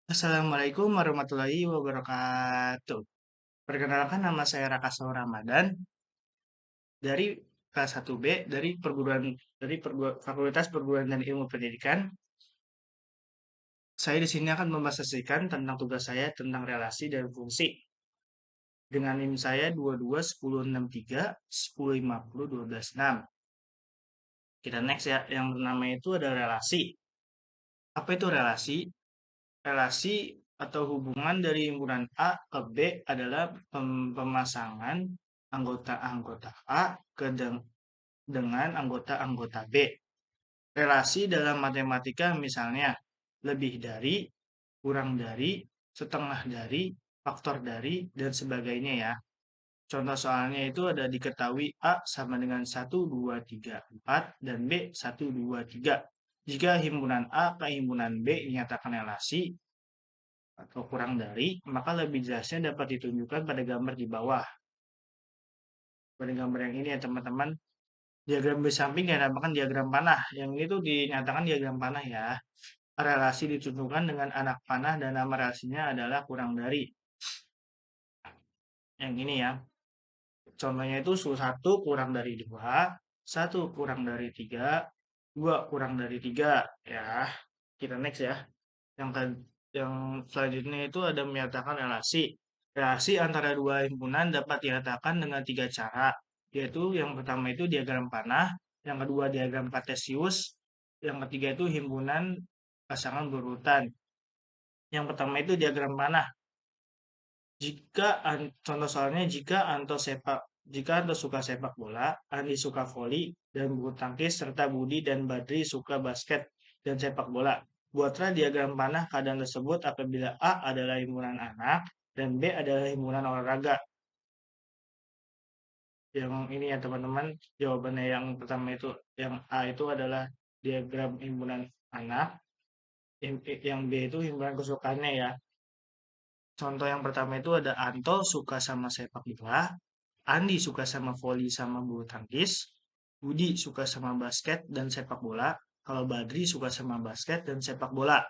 Assalamualaikum warahmatullahi wabarakatuh. Perkenalkan nama saya Raka Saur Ramadan dari kelas 1B dari Fakultas Perguruan dan Ilmu Pendidikan. Saya di sini akan mempresentasikan tentang tugas saya tentang relasi dan fungsi. Dengan NIM saya 22 1063 1050 12 6. Kita next ya, yang pertama itu ada relasi. Apa itu relasi? Relasi atau hubungan dari himpunan A ke B adalah pemasangan anggota-anggota A dengan anggota-anggota B. Relasi dalam matematika misalnya lebih dari, kurang dari, setengah dari, faktor dari, dan sebagainya ya. Contoh soalnya itu ada diketahui A sama dengan 1, 2, 3, 4 dan B 1, 2, 3. Jika himpunan A ke himpunan B dinyatakan relasi atau kurang dari, maka lebih jelasnya dapat ditunjukkan pada gambar di bawah. Pada gambar yang ini ya teman-teman, diagram di samping dinamakan diagram panah. Yang ini tuh dinyatakan diagram panah ya. Relasi ditunjukkan dengan anak panah dan nama relasinya adalah kurang dari. Yang ini ya. Contohnya itu 1 kurang dari 2, 1 kurang dari 3, 2 kurang dari 3 ya. Kita next ya. Yang yang selanjutnya itu ada menyatakan relasi. Relasi antara dua himpunan dapat dinyatakan dengan 3 cara, yaitu yang pertama itu diagram panah, yang kedua diagram kartesius, yang ketiga itu himpunan pasangan berurutan. Yang pertama itu diagram panah. Contoh soalnya jika Anto suka sepak bola, Andi suka voli dan bulu tangkis, serta Budi dan Badri suka basket dan sepak bola. Buatlah diagram panah keadaan tersebut apabila A adalah himpunan anak dan B adalah himpunan olahraga. Yang ini ya teman-teman, jawabannya yang pertama itu, yang A itu adalah diagram himpunan anak, yang B itu himpunan kesukaannya ya. Contoh yang pertama itu ada Anto suka sama sepak bola, Andi suka sama voli sama bulu tangkis, Budi suka sama basket dan sepak bola, kalau Badri suka sama basket dan sepak bola.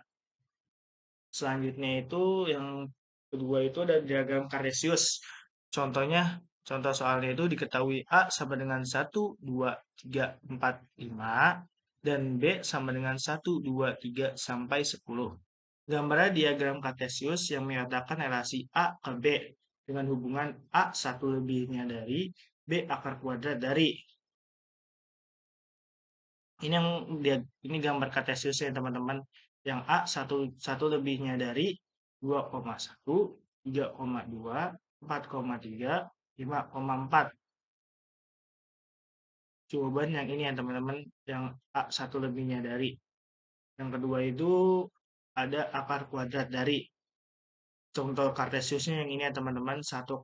Selanjutnya itu yang kedua itu ada diagram kartesius. Contoh soalnya itu diketahui A sama dengan 1, 2, 3, 4, 5 dan B sama dengan 1, 2, 3 sampai 10. Gambarnya diagram kartesius yang menyatakan relasi A ke B dengan hubungan A satu lebihnya dari B akar kuadrat dari. Ini yang dia ini gambar kartesiusnya teman-teman. Yang A satu lebihnya dari 2,1, 3,2, 4,3, 5,4. Jawaban yang ini ya teman-teman, yang A satu lebihnya dari. Yang kedua itu ada akar kuadrat dari. Contoh kartesiusnya yang ini ya teman-teman, 1,1,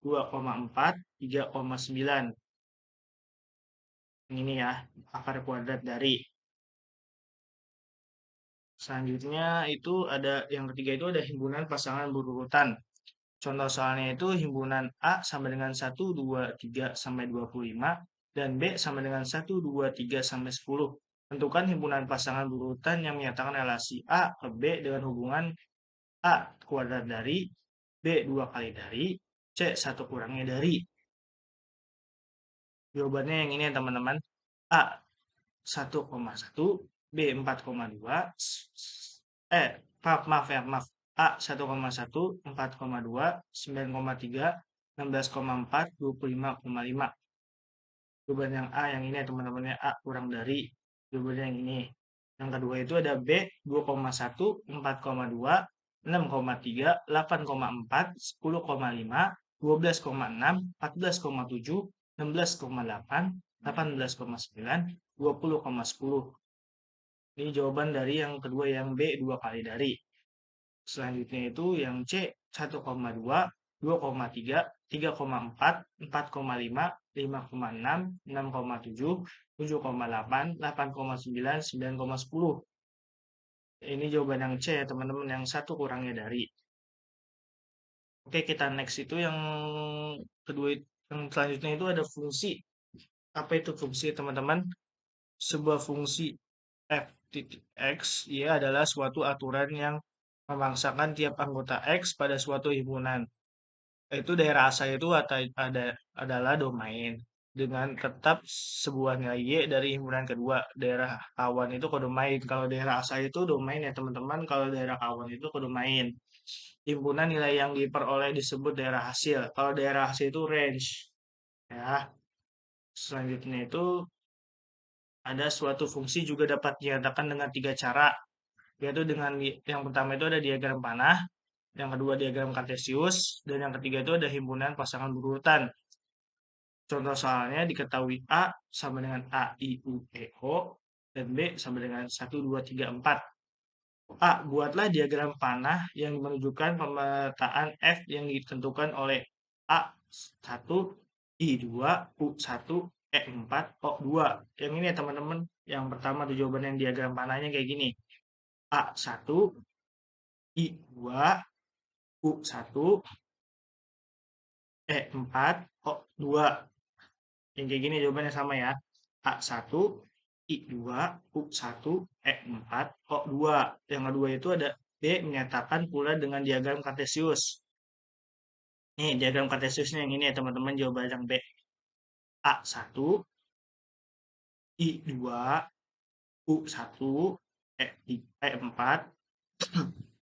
2,4, 3,9. Ini ya, akar kuadrat dari. Selanjutnya itu ada yang ketiga itu ada himpunan pasangan berurutan. Contoh soalnya itu himpunan A sama dengan 1, 2, 3 sampai 25 dan B sama dengan 1, 2, 3 sampai 10. Tentukan himpunan pasangan berurutan yang menyatakan relasi A ke B dengan hubungan A kuadrat dari, B 2 kali dari, C 1 kurangnya dari. Jawabannya yang ini ya teman-teman. A 1,1, B 4,2, eh maaf maaf ya maaf. A 1,1, 4,2, 9,3, 16,4, 25,5. Jawaban yang A yang ini ya teman-temannya A kurang dari. Jawabannya yang ini. Yang kedua itu ada B 2,1, 4,2, 6,3, 8,4, 10,5, 12,6, 14,7, 16,8, 18,9, 20,10. Ini jawaban dari yang kedua yang B 2 kali dari. Selanjutnya itu yang C 1,2, 2,3, 3,4, 4,5, 5,6, 6,7, 7,8, 8,9, 9,10. Ini jawaban yang C ya teman-teman, yang 1 kurangnya dari. Oke, kita next itu yang kedua, yang selanjutnya itu ada fungsi. Apa itu fungsi teman-teman? Sebuah fungsi f titik x ya adalah suatu aturan yang memaksakan tiap anggota X pada suatu himpunan. Itu daerah asal itu adalah domain dengan tetap sebuah nilai Y dari himpunan kedua. Daerah kawan itu kodomain. Kalau daerah asal itu domain ya teman-teman. Kalau daerah kawan itu kodomain. Himpunan nilai yang diperoleh disebut daerah hasil. Kalau daerah hasil itu range. Ya. Selanjutnya itu ada suatu fungsi juga dapat dinyatakan dengan tiga cara, yaitu dengan yang pertama itu ada diagram panah, yang kedua diagram kartesius, dan yang ketiga itu ada himpunan pasangan berurutan. Contoh soalnya diketahui A sama dengan A, I, U, E, O, dan B sama dengan 1, 2, 3, 4. A. Buatlah diagram panah yang menunjukkan pemetaan F yang ditentukan oleh A1, I2, U1, E4, O2. Yang ini ya teman-teman. Yang pertama tuh jawaban yang diagram panahnya kayak gini. A1, I2, U1, E4, O2. Yang kayak gini jawabannya sama ya. A1, I2, U1, E4, O2. Yang kedua itu ada B menyatakan pula dengan diagram kartesius. Nih, diagram kartesiusnya yang ini ya teman-teman, jawaban yang B. A1, I2, U1, E4,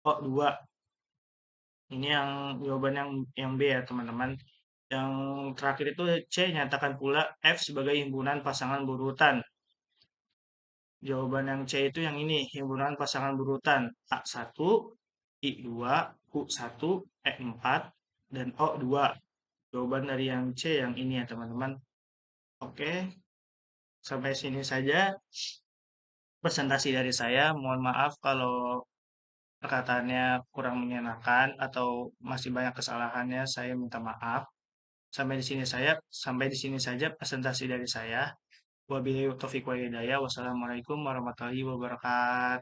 O2. Ini yang jawaban yang B ya teman-teman. Yang terakhir itu C nyatakan pula F sebagai himpunan pasangan berurutan. Jawaban yang C itu yang ini, himpunan pasangan berurutan A1, I2, U1, E4, dan O2. Jawaban dari yang C yang ini ya teman-teman. Oke, sampai sini saja presentasi dari saya. Mohon maaf kalau perkataannya kurang menyenangkan atau masih banyak kesalahannya, saya minta maaf. Sampai di sini saja presentasi dari saya. Wabillahi taufiq wal hidayah. Wassalamualaikum warahmatullahi wabarakatuh.